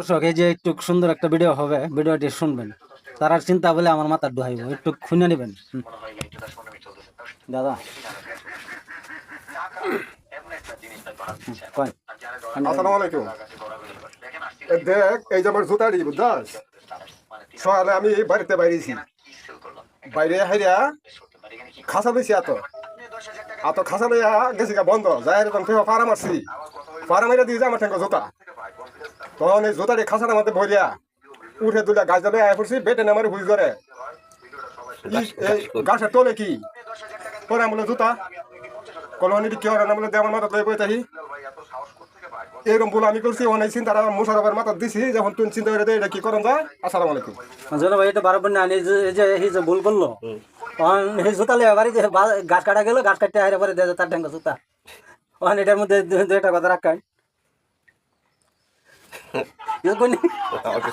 দর্শক এই যে একটু সুন্দর একটা ভিডিও হবে, ভিডিওটি শুনবেন, তার চিন্তা বলে আমার মাথা ডুহাইব, একটু খুঁজে নেবেন। দাদা কয় আসসালামু আলাইকুম। দেখ এই যে আমার জুতারি বুঝছাস, সকালে আমি বাড়িতে বাইরেছি, বাইরে হাইরা খাসা লইছি এত খাসা লইয়া গেছি গা বন্ধ যাই এরকম পাড়া মারছি, পাড়া মাইরা দিয়ে আমার ঠেঙ্গো জুতা, তখন এই জুতারি খাসাটার মধ্যে ভরিয়া উঠে তুলে গাছ জ্বালে আয় পড়ছি, বেটে নামারে হুই করে এই গাছের তোলে কি পরে আমি বলে জুতা কলোনি কি হয় না বলে আমার মাথা লই বই থাকি এরকম বলে আমি করছি। অনেক চিন্তা মুশারফের মাথা দিছি, যখন তুই চিন্তা করে এটা কি করেন যায়। আসসালামু আলাইকুম। জানো ভাই, এটা বারবার না এই যে এই যে ভুল করলো, তখন এই জুতা লিয়ে বাড়িতে গাছ কাটা গেল, গাছ কাটতে হাইরে পরে দিয়ে তার ঠেঙ্গা জুতা, তখন এটার মধ্যে দু একটা কথা রাখাই